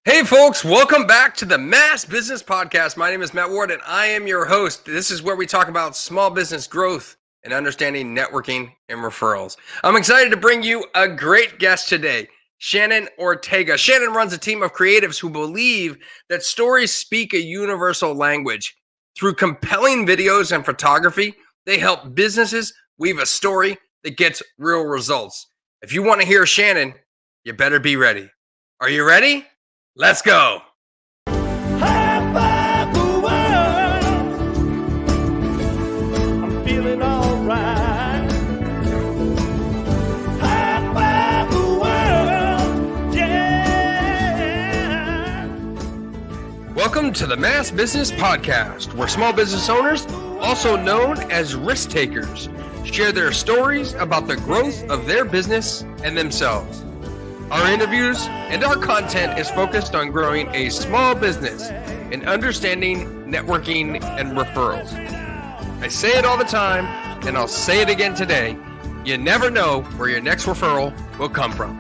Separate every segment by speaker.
Speaker 1: Hey, folks, welcome back to the Mass Business Podcast. My name is Matt Ward, and I am your host. This is where we talk about small business growth and understanding networking and referrals. I'm excited to bring you a great guest today, Shannon Ortega. Shannon runs a team of creatives who believe that stories speak a universal language. Through compelling videos and photography, they help businesses weave a story that gets real results. If you want to hear Shannon, you better be ready. Are you ready? Let's go.
Speaker 2: High five the world. I'm feeling all right. High five the world. Yeah.
Speaker 1: Welcome to the Mass Business Podcast, where small business owners, also known as risk takers, share their stories about the growth of their business and themselves. Our interviews and our content is focused on growing a small business and understanding networking and referrals. I say it all the time, and I'll say it again today. You never know where your next referral will come from.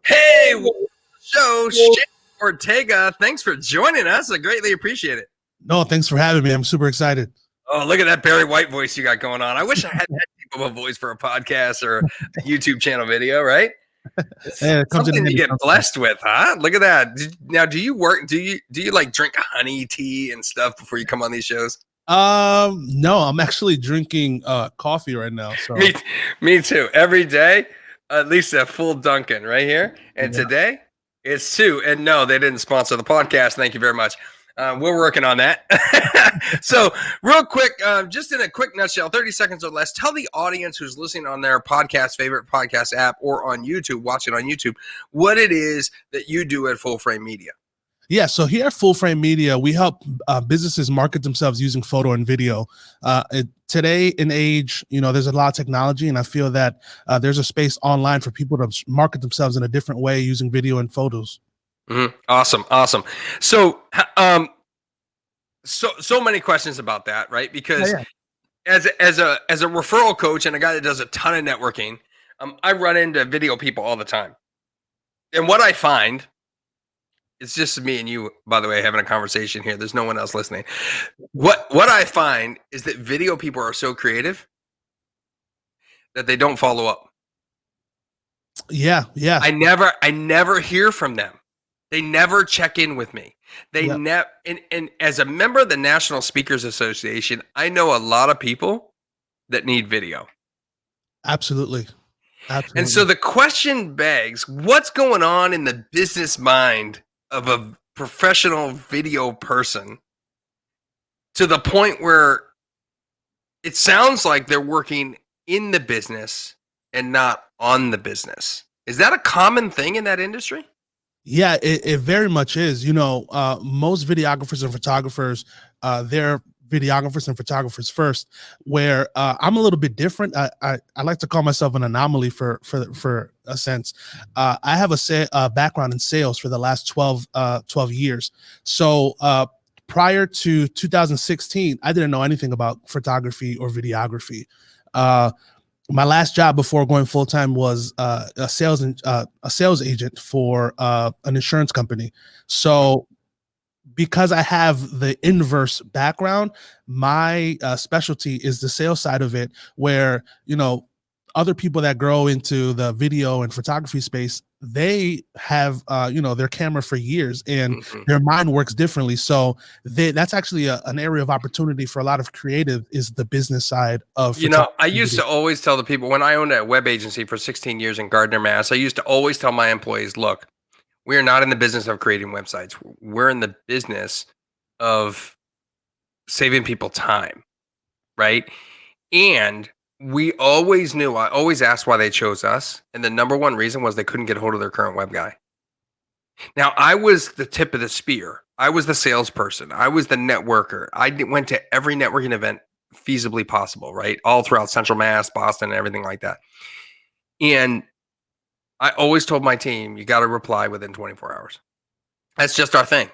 Speaker 1: Hey, show, Shannon Ortega. Thanks for joining us. I greatly appreciate it.
Speaker 3: No, thanks for having me. I'm super excited.
Speaker 1: Oh, look at that Barry White voice you got going on. I wish I had that type of a voice for a podcast or a YouTube channel video, right?
Speaker 3: Yeah, it comes
Speaker 1: Something
Speaker 3: in
Speaker 1: you get blessed with, huh? Look at that. Now, do you work? Do you like drink honey tea and stuff before you come on these shows?
Speaker 3: No, I'm actually drinking coffee right now. So
Speaker 1: Me too. Every day, at least a full Dunkin' right here. And today, it's two. And no, they didn't sponsor the podcast. Thank you very much. We're working on that. So real quick, just in a quick nutshell, 30 seconds or less, tell the audience who's listening on their favorite podcast app or on YouTube, watching on YouTube, what it is that you do at Full Frame Media.
Speaker 3: Yeah, so here at Full Frame Media, we help businesses market themselves using photo and video. Today in age, there's a lot of technology, and I feel that there's a space online for people to market themselves in a different way using video and photos.
Speaker 1: Mm-hmm. Awesome. So, so many questions about that, right? Because as a referral coach and a guy that does a ton of networking, I run into video people all the time, and what I find, it's just me and you, by the way, having a conversation here. There's no one else listening. What I find is that video people are so creative that they don't follow up.
Speaker 3: Yeah.
Speaker 1: I never hear from them. They never check in with me. They never, and as a member of the National Speakers Association, I know a lot of people that need video.
Speaker 3: Absolutely.
Speaker 1: And so the question begs, what's going on in the business mind of a professional video person to the point where it sounds like they're working in the business and not on the business? Is that a common thing in that industry?
Speaker 3: Yeah, it very much is. Most videographers and photographers, they're videographers and photographers first, where I'm a little bit different. I like to call myself an anomaly for a sense. I have a background in sales for the last 12 years. So prior to 2016, I didn't know anything about photography or videography. My last job before going full time was a sales agent for an insurance company. So because I have the inverse background, my specialty is the sales side of it, where other people that grow into the video and photography space, they have their camera for years, and their mind works differently. So that's actually an area of opportunity for a lot of creative, is the business side of
Speaker 1: I used to always tell the people, when I owned a web agency for 16 years in Gardner, Mass, I used to always tell my employees, look, we are not in the business of creating websites. We're in the business of saving people time, right? And I always asked why they chose us. And the number one reason was they couldn't get a hold of their current web guy. Now, I was the tip of the spear. I was the salesperson. I was the networker. I went to every networking event feasibly possible, right? All throughout Central Mass, Boston, and everything like that. And I always told my team, you got to reply within 24 hours. That's just our thing.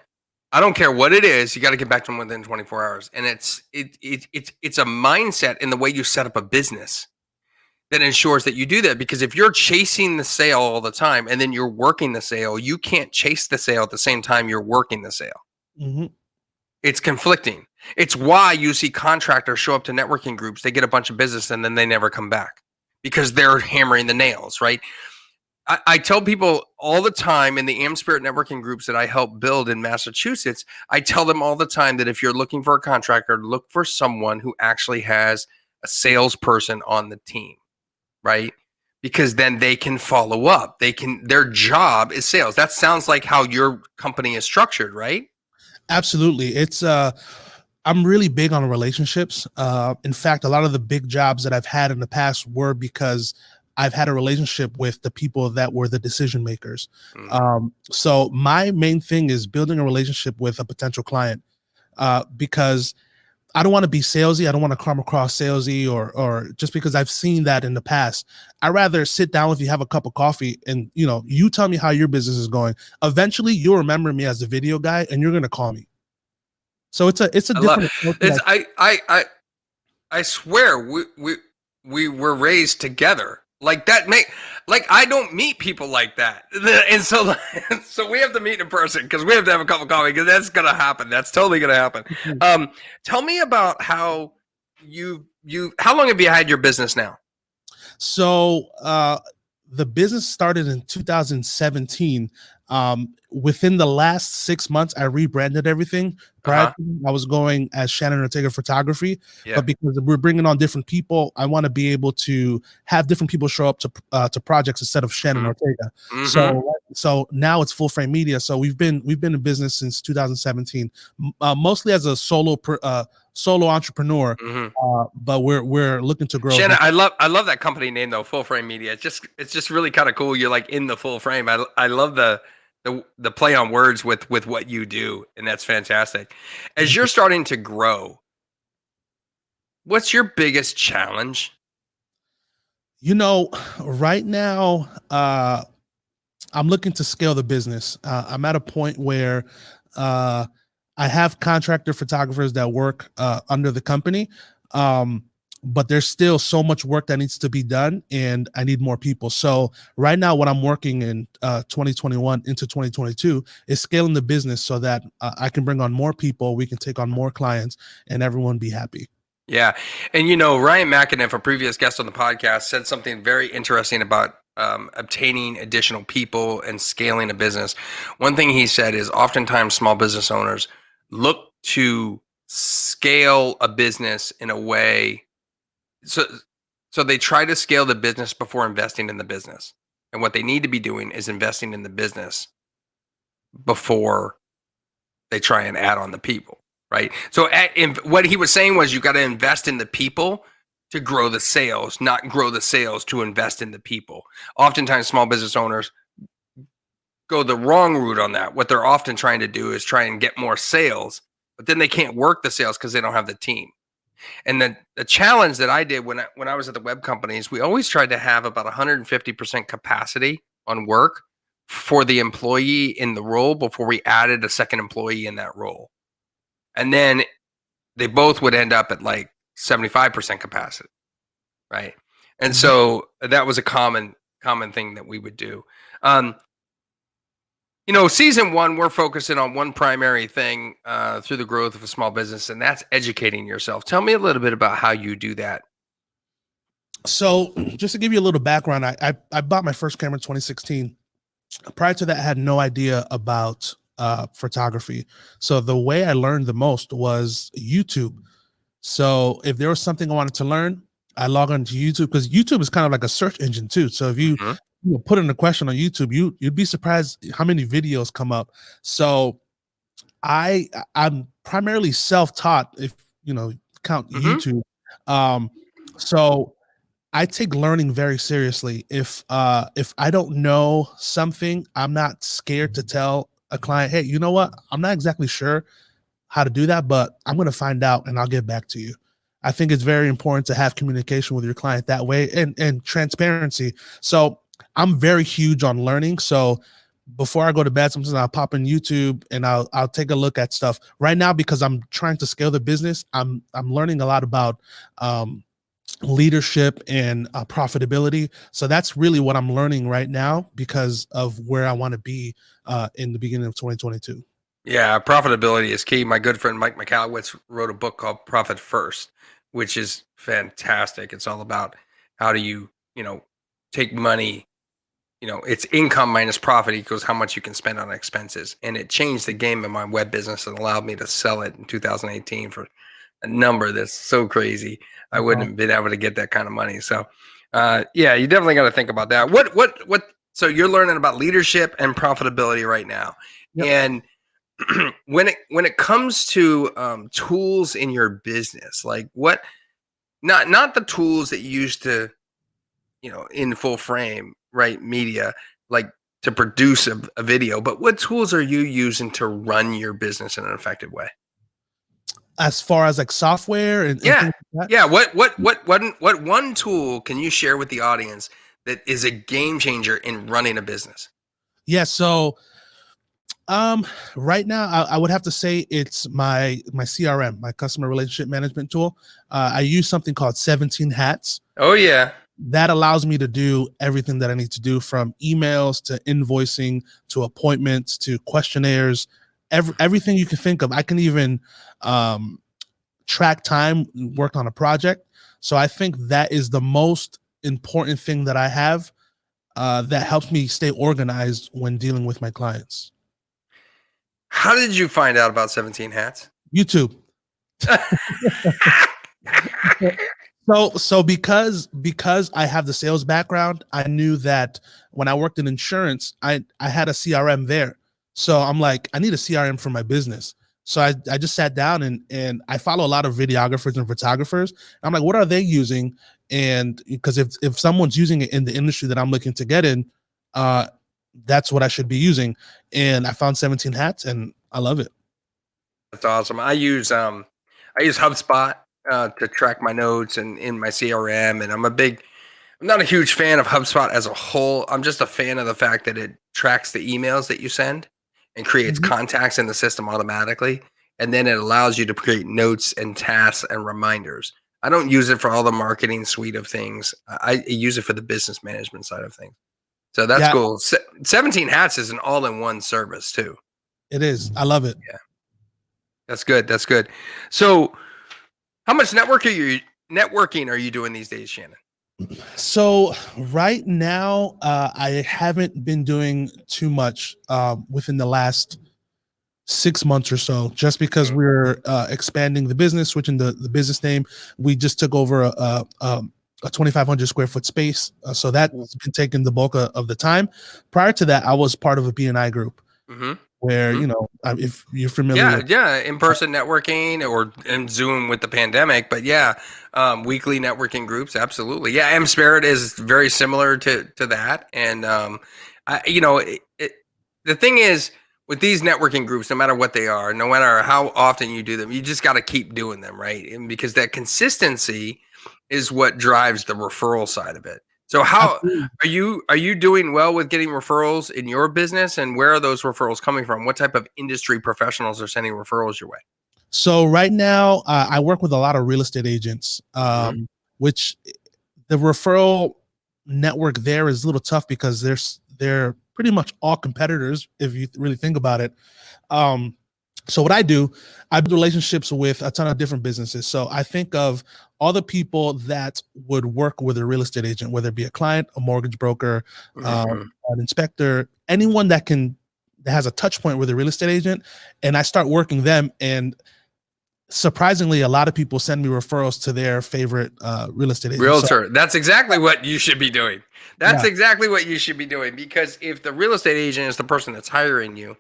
Speaker 1: I don't care what it is. You got to get back to them within 24 hours. And it's a mindset in the way you set up a business that ensures that you do that. Because if you're chasing the sale all the time and then you're working the sale, you can't chase the sale at the same time you're working the sale.
Speaker 3: Mhm.
Speaker 1: It's conflicting. It's why you see contractors show up to networking groups, they get a bunch of business and then they never come back because they're hammering the nails, right? I tell people all the time in the Am Spirit networking groups that I help build in Massachusetts, I tell them all the time that if you're looking for a contractor, look for someone who actually has a salesperson on the team, right? Because then they can follow up. Their job is sales. That sounds like how your company is structured, right?
Speaker 3: Absolutely. It's I'm really big on relationships. In fact, a lot of the big jobs that I've had in the past were because I've had a relationship with the people that were the decision makers. So my main thing is building a relationship with a potential client, because I don't want to be salesy. I don't want to come across salesy or just because I've seen that in the past. I'd rather sit down with you, have a cup of coffee, and you tell me how your business is going. Eventually, you'll remember me as the video guy, and you're gonna call me. So it's a
Speaker 1: I love
Speaker 3: different approach.
Speaker 1: it's I swear we were raised together. Like that I don't meet people like that. And so so we have to meet in person because we have to have a cup of coffee because that's gonna happen. That's totally gonna happen. Tell me about how how long have you had your business now?
Speaker 3: So the business started in 2017. Within the last 6 months, I rebranded everything. Prior to that, I was going as Shannon Ortega Photography, but because we're bringing on different people, I want to be able to have different people show up to projects instead of Shannon Ortega. So now it's Full Frame Media. So we've been in business since 2017, mostly as a solo entrepreneur, but we're looking to grow.
Speaker 1: Shannon, I love that company name though, Full Frame Media. It's just really kind of cool. You're like in the full frame. I love the play on words with what you do, and that's fantastic. As you're starting to grow, what's your biggest challenge?
Speaker 3: Right now, I'm looking to scale the business. I'm at a point where I have contractor photographers that work under the company, but there's still so much work that needs to be done, and I need more people. So right now, what I'm working in 2021 into 2022 is scaling the business so that I can bring on more people, we can take on more clients, and everyone be happy.
Speaker 1: Yeah. And Ryan McAniff, a previous guest on the podcast, said something very interesting about obtaining additional people and scaling a business. One thing he said is oftentimes small business owners look to scale a business in a way. So they try to scale the business before investing in the business. And what they need to be doing is investing in the business before they try and add on the people, right? So what he was saying was you got to invest in the people to grow the sales, not grow the sales to invest in the people. Oftentimes small business owners go the wrong route on that. What they're often trying to do is try and get more sales, but then they can't work the sales because they don't have the team. And the challenge that I did when I was at the web companies, we always tried to have about 150% capacity on work for the employee in the role before we added a second employee in that role. And then they both would end up at like 75% capacity, right? And so that was a common thing that we would do. Season one, we're focusing on one primary thing through the growth of a small business, and that's educating yourself. Tell me a little bit about how you do that.
Speaker 3: So just to give you a little background, I bought my first camera in 2016. Prior to that, I had no idea about photography. So the way I learned the most was YouTube. So if there was something I wanted to learn, I log on to YouTube because YouTube is kind of like a search engine too. So if you put in a question on YouTube, you'd be surprised how many videos come up. So I'm primarily self-taught, if count YouTube. So I take learning very seriously. If I don't know something, I'm not scared to tell a client, hey, you know what? I'm not exactly sure how to do that, but I'm going to find out and I'll get back to you. I think it's very important to have communication with your client that way and transparency. So I'm very huge on learning. So before I go to bed, sometimes I'll pop in YouTube and I'll take a look at stuff. Right now, because I'm trying to scale the business, I'm learning a lot about leadership and profitability. So that's really what I'm learning right now because of where I want to be in the beginning of 2022.
Speaker 1: Yeah, profitability is key. My good friend Mike McAllowitz wrote a book called Profit First, which is fantastic. It's all about how do you, take money, it's income minus profit equals how much you can spend on expenses. And it changed the game in my web business and allowed me to sell it in 2018 for a number that's so crazy. I wouldn't have been able to get that kind of money. So, yeah, you definitely got to think about that. What, so you're learning about leadership and profitability right now.
Speaker 3: Yep.
Speaker 1: And when it comes to tools in your business, like what, not the tools that you use to, in full frame, right, media, like to produce a video, but what tools are you using to run your business in an effective way?
Speaker 3: As far as like software and
Speaker 1: Yeah,
Speaker 3: things like that?
Speaker 1: yeah. What one tool can you share with the audience that is a game changer in running a business?
Speaker 3: Yeah. So right now I would have to say it's my CRM, my customer relationship management tool. I use something called 17 Hats.
Speaker 1: Oh yeah.
Speaker 3: That allows me to do everything that I need to do, from emails to invoicing to appointments to questionnaires, everything you can think of. I can even track time, work on a project. So I think that is the most important thing that I have that helps me stay organized when dealing with my clients.
Speaker 1: How did you find out about 17 Hats?
Speaker 3: YouTube. So because I have the sales background, I knew that when I worked in insurance, I had a CRM there. So I'm like, I need a CRM for my business. So I just sat down and I follow a lot of videographers and photographers. I'm like, what are they using? And because if someone's using it in the industry that I'm looking to get in, that's what I should be using. And I found 17 Hats and I love it.
Speaker 1: That's awesome. I use HubSpot to track my notes and in my CRM, and I'm not a huge fan of HubSpot as a whole. I'm just a fan of the fact that it tracks the emails that you send and creates
Speaker 3: Mhm.
Speaker 1: contacts in the system automatically, and then it allows you to create notes and tasks and reminders. I don't use it for all the marketing suite of things. I use it for the business management side of things. So that's
Speaker 3: Yeah,
Speaker 1: cool. 17 Hats is an all-in-one service too.
Speaker 3: it is. I love it.
Speaker 1: Yeah, that's good. That's good. So, how much networking are you doing these days, Shannon?
Speaker 3: So right now, I haven't been doing too much within the last 6 months or so, just because we're expanding the business, switching the business name. We just took over a 2,500 square foot space, so that's been taking the bulk of the time. Prior to that, I was part of a BNI group
Speaker 1: Mm-hmm.
Speaker 3: where,
Speaker 1: Mm-hmm.
Speaker 3: if you're familiar
Speaker 1: Yeah,
Speaker 3: with.
Speaker 1: yeah, in-person networking or in Zoom with the pandemic, but yeah, weekly networking groups, absolutely. Yeah, M Spirit is very similar to that, and the thing is with these networking groups, no matter what they are, no matter how often you do them, you just got to keep doing them, right? And because that consistency is what drives the referral side of it. So how
Speaker 3: Absolutely.
Speaker 1: are you doing well with getting referrals in your business, and where are those referrals coming from? What type of industry professionals are sending referrals your way?
Speaker 3: So right now, I work with a lot of real estate agents,
Speaker 1: Hmm.
Speaker 3: which the referral network there is a little tough because they're pretty much all competitors if you really think about it. Um, so what I build relationships with a ton of different businesses. So I think of all the people that would work with a real estate agent, whether it be a client, a mortgage broker,
Speaker 1: Hmm.
Speaker 3: an inspector, anyone that has a touch point with a real estate agent, and I start working them. And surprisingly, a lot of people send me referrals to their favorite real estate agents. So
Speaker 1: Realtor. That's exactly what you should be doing. That's
Speaker 3: yeah,
Speaker 1: exactly what you should be doing, because if the real estate agent is the person that's hiring you,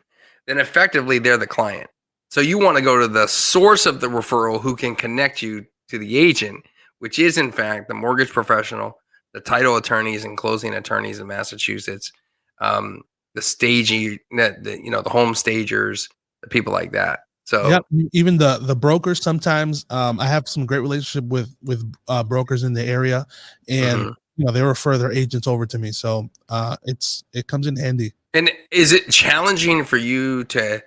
Speaker 1: then effectively they're the client. So you want to go to the source of the referral who can connect you to the agent, which is in fact the mortgage professional, the title attorneys and closing attorneys in Massachusetts, the staging, the home stagers, the people like that.
Speaker 3: yeah.
Speaker 1: So
Speaker 3: Even the brokers sometimes. I have some great relationship with brokers in the area, and
Speaker 1: mhm.
Speaker 3: they refer their agents over to me. So it comes in handy.
Speaker 1: And is it challenging for you to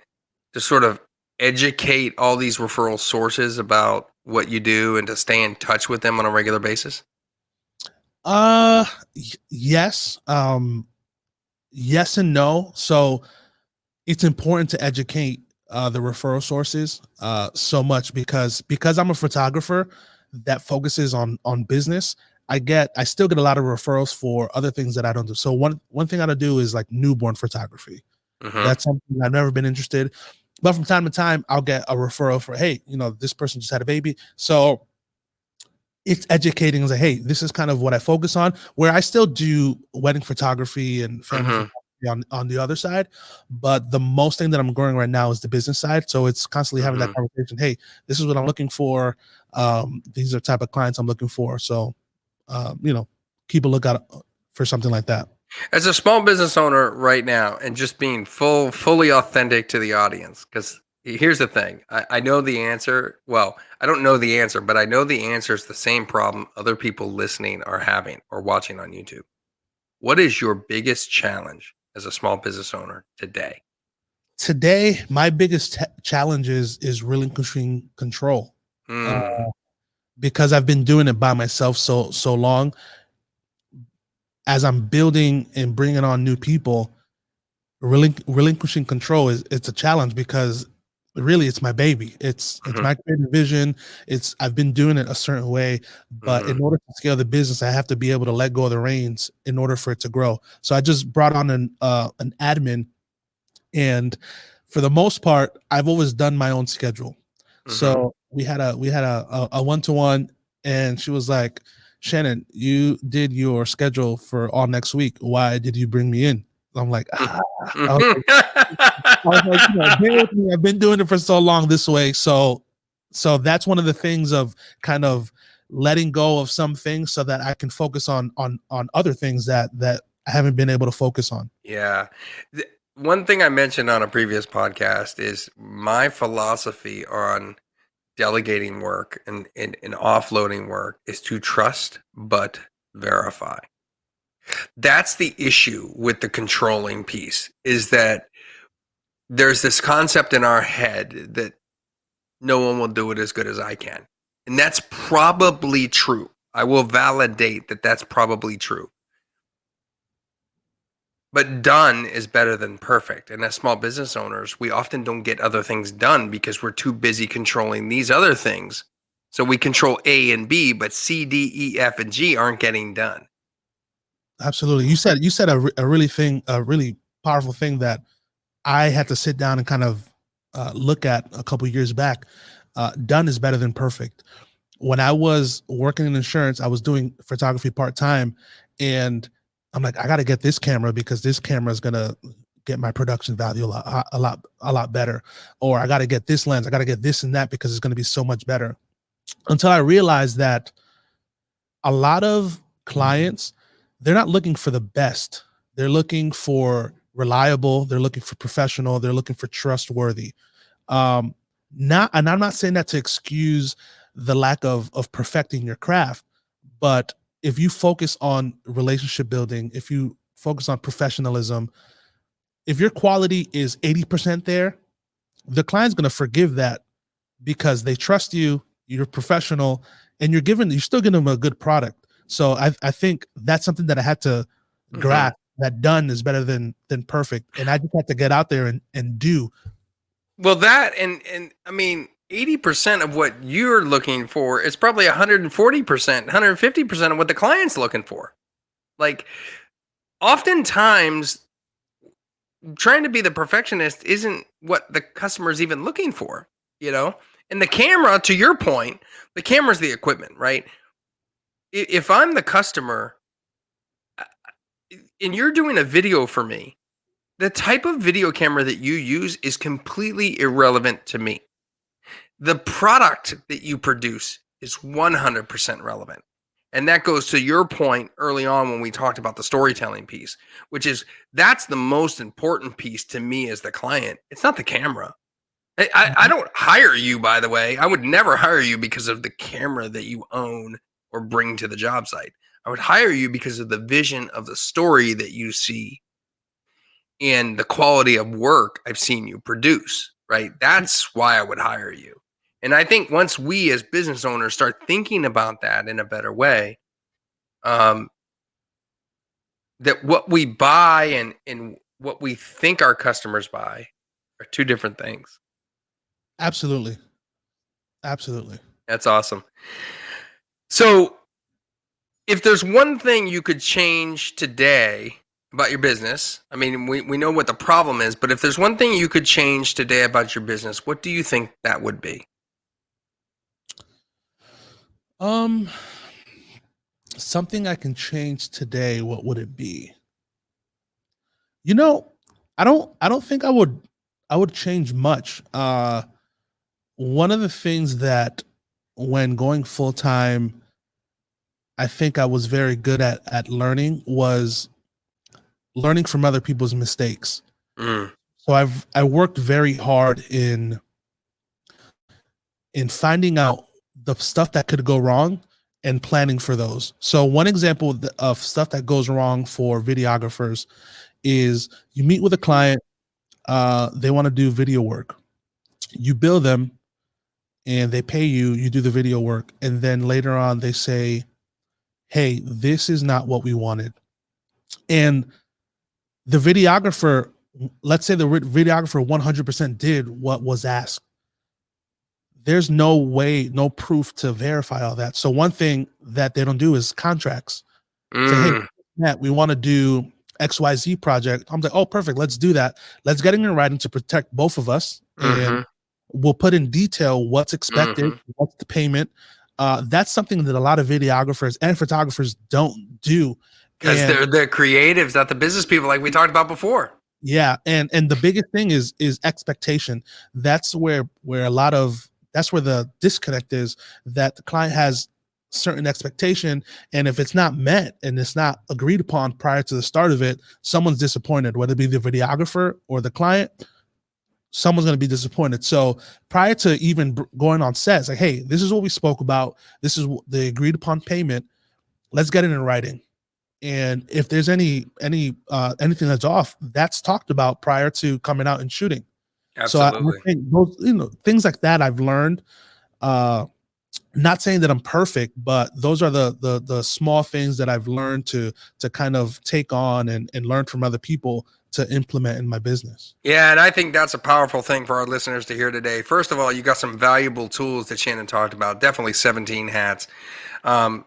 Speaker 1: sort of educate all these referral sources about what you do and to stay in touch with them on a regular basis?
Speaker 3: Yes. Yes and no. So it's important to educate the referral sources so much because I'm a photographer that focuses on business. I still get a lot of referrals for other things that I don't do. So one thing I do is like newborn photography.
Speaker 1: Mm-hmm.
Speaker 3: That's something I've never been interested. But from time to time, I'll get a referral for, hey, this person just had a baby. So it's educating as like, hey, this is kind of what I focus on, where I still do wedding photography and family
Speaker 1: Mm-hmm.
Speaker 3: photography on the other side. But the most thing that I'm growing right now is the business side. So it's constantly having that
Speaker 1: Mm-hmm.
Speaker 3: conversation. Hey, this is what I'm looking for. These are the type of clients I'm looking for. So, keep a lookout for something like that.
Speaker 1: As a small business owner right now, and just being fully authentic to the audience, because here's the thing, I know the answer. Well, I don't know the answer, but I know the answer is the same problem other people listening are having or watching on YouTube. What is your biggest challenge as a small business owner today?
Speaker 3: Today, my biggest challenge is relinquishing control. Uh,
Speaker 1: Hmm.
Speaker 3: because I've been doing it by myself so long. As I'm building and bringing on new people, relinquishing control it's a challenge because really it's my baby. It's
Speaker 1: Hmm.
Speaker 3: my creative vision. I've been doing it a certain way, but
Speaker 1: Hmm.
Speaker 3: in order to scale the business, I have to be able to let go of the reins in order for it to grow. So I just brought on an admin, and for the most part, I've always done my own schedule.
Speaker 1: Hmm.
Speaker 3: So we had a one-to-one, and she was like, Shannon, you did your schedule for all next week. Why did you bring me in? I'm like, I was like, bear with me. I've been doing it for so long this way. So that's one of the things of kind of letting go of some things so that I can focus on other things that I haven't been able to focus on.
Speaker 1: Yeah. One thing I mentioned on a previous podcast is my philosophy on delegating work and offloading work is to trust but verify. That's the issue with the controlling piece, is that there's this concept in our head that no one will do it as good as I can. And that's probably true. I will validate that that's probably true. But done is better than perfect. And as small business owners, we often don't get other things done because we're too busy controlling these other things. So we control A and B, but C, D, E, F, and G aren't getting done.
Speaker 3: Absolutely. You said a really powerful thing that I had to sit down and kind of look at a couple years back. Done is better than perfect. When I was working in insurance, I was doing photography part time, and I'm like, I got to get this camera because this camera is gonna get my production value a lot better. Or I got to get this lens, I got to get this and that because it's going to be so much better. Until I realized that a lot of clients, they're not looking for the best. They're looking for reliable. They're looking for professional. They're looking for trustworthy. Um, not, and I'm not saying that to excuse the lack of perfecting your craft, but if you focus on relationship building, if you focus on professionalism, if your quality is 80% there, the client's going to forgive that because they trust you, you're professional, and you're still giving them a good product. So I think that's something that I had to
Speaker 1: Mhm.
Speaker 3: grasp, that done is better than perfect. And I just had to get out there and do.
Speaker 1: Well, that and I mean, 80% of what you're looking for is probably 140%, 150% of what the client's looking for. Like, oftentimes trying to be the perfectionist isn't what the customer's even looking for, you know? And the camera, to your point, the camera's the equipment, right? If I'm the customer and you're doing a video for me, the type of video camera that you use is completely irrelevant to me. The product that you produce is 100% relevant. And that goes to your point early on when we talked about the storytelling piece, which is that's the most important piece to me as the client. It's not the camera. I don't hire you, by the way. I would never hire you because of the camera that you own or bring to the job site. I would hire you because of the vision of the story that you see and the quality of work I've seen you produce, right? That's why I would hire you. And I think once we as business owners start thinking about that in a better way, that what we buy and what we think our customers buy are two different things.
Speaker 3: Absolutely. Absolutely.
Speaker 1: That's awesome. So, if there's one thing you could change today about your business, I mean, we know what the problem is, but if there's one thing you could change today about your business, what do you think that would be?
Speaker 3: Um, Something I can change today, what would it be? You know, I don't think I would change much. One of the things that when going full time, I think I was very good at learning was learning from other people's mistakes.
Speaker 1: Mm,
Speaker 3: So I worked very hard in finding out the stuff that could go wrong and planning for those. So one example of stuff that goes wrong for videographers is you meet with a client, they want to do video work. You bill them and they pay you, you do the video work, and then later on they say, "Hey, this is not what we wanted." And the videographer, let's say the videographer 100% did what was asked. There's no way, no proof to verify all that. So one thing that they don't do is contracts. Say, "Hey,
Speaker 1: mm,
Speaker 3: Matt, we want to do XYZ project." I'm like, "Oh, perfect. Let's do that. Let's get it in writing to protect both of us. And
Speaker 1: mhm,
Speaker 3: we'll put in detail what's expected,
Speaker 1: mhm.
Speaker 3: what's the payment." That's something that a lot of videographers and photographers don't do.
Speaker 1: Because
Speaker 3: And
Speaker 1: they're the creatives, not the business people, like we talked about before.
Speaker 3: yeah, and the biggest thing is expectation. That's where that's where the disconnect is, that the client has certain expectation, and if it's not met and it's not agreed upon prior to the start of it, someone's disappointed, whether it be the videographer or the client. Someone's going to be disappointed. So prior to even going on set, it's like, "Hey, this is what we spoke about. This is the agreed upon payment. Let's get it in writing." And if there's anything that's off, that's talked about prior to coming out and shooting. So I
Speaker 1: Absolutely.
Speaker 3: think those, things like that I've learned. Uh, Not saying that I'm perfect, but those are the small things that I've learned to kind of take on and learn from other people to implement in my business.
Speaker 1: Yeah, and I think that's a powerful thing for our listeners to hear today. First of all, you got some valuable tools that Shannon talked about. Definitely 17 hats. Um,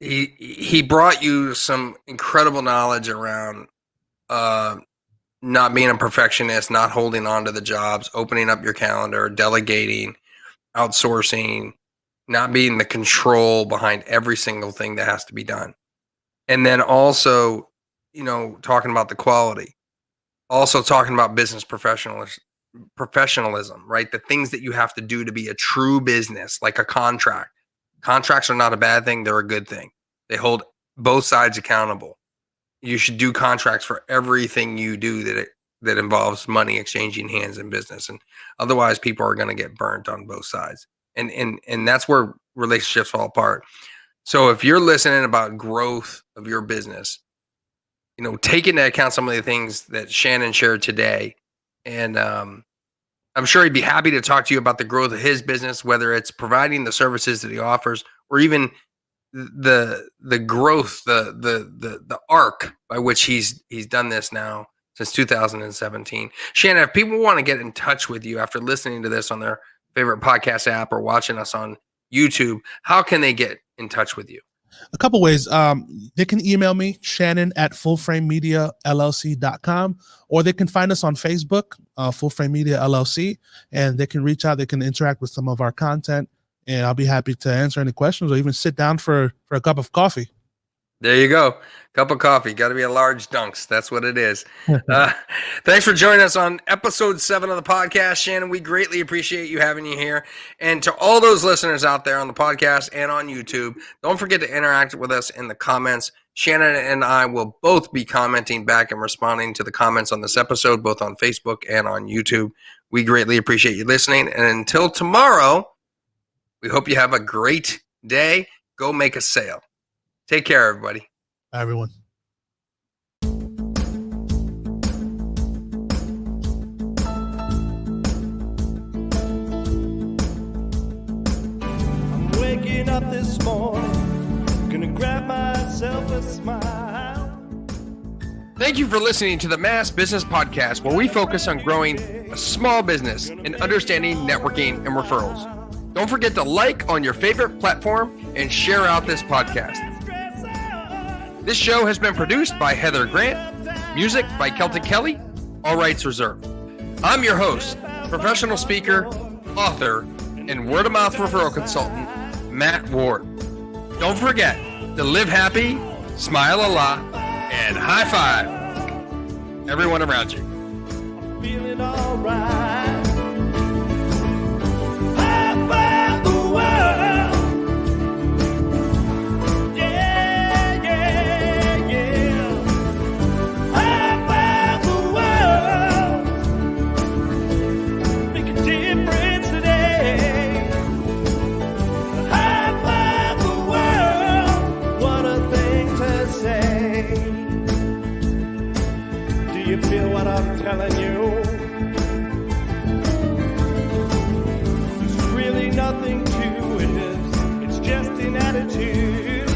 Speaker 1: he brought you some incredible knowledge around uh, not being a perfectionist, not holding on to the jobs, opening up your calendar, delegating, outsourcing, not being the control behind every single thing that has to be done. And then also, talking about the quality, also talking about business professionalism, right? The things that you have to do to be a true business, like a contract. Contracts are not a bad thing, they're a good thing. They hold both sides accountable. You should do contracts for everything you do that involves money exchanging hands in business, and otherwise people are going to get burnt on both sides, and that's where relationships fall apart. So if you're listening about growth of your business, take into account some of the things that Shannon shared today, and I'm sure he'd be happy to talk to you about the growth of his business, whether it's providing the services that he offers or even the growth, the arc by which he's done this now since 2017. Shannon, if people want to get in touch with you after listening to this on their favorite podcast app or watching us on YouTube, how can they get in touch with you?
Speaker 3: A couple ways. They can email me, Shannon at FullFrameMediaLLC.com, or they can find us on Facebook, Full Frame Media LLC, and they can reach out. They can interact with some of our content, and I'll be happy to answer any questions or even sit down for a cup of coffee.
Speaker 1: There you go. Cup of coffee. Got to be a large dunks. That's what it is. Thanks for joining us on episode 7 of the podcast, Shannon. We greatly appreciate you having you here. And to all those listeners out there on the podcast and on YouTube, don't forget to interact with us in the comments. Shannon and I will both be commenting back and responding to the comments on this episode, both on Facebook and on YouTube. We greatly appreciate you listening. And until tomorrow, we hope you have a great day. Go make a sale. Take care, everybody.
Speaker 3: Bye, everyone.
Speaker 2: waking up this morning, gonna grab myself a smile.
Speaker 1: Thank you for listening to the Mass Business Podcast, where we focus on growing a small business and understanding networking and referrals. Don't forget to like on your favorite platform and share out this podcast. This show has been produced by Heather Grant, music by Celtic Kelly, all rights reserved. I'm your host, professional speaker, author, and word-of-mouth referral consultant, Matt Ward. Don't forget to live happy, smile a lot, and high five everyone around you.
Speaker 2: Feeling alright. High five the world. Yeah, yeah, yeah. High five the world. Make a difference today. High five the world. What a thing to say. Do you feel what I'm telling you? There's really nothing to it. It's just an attitude.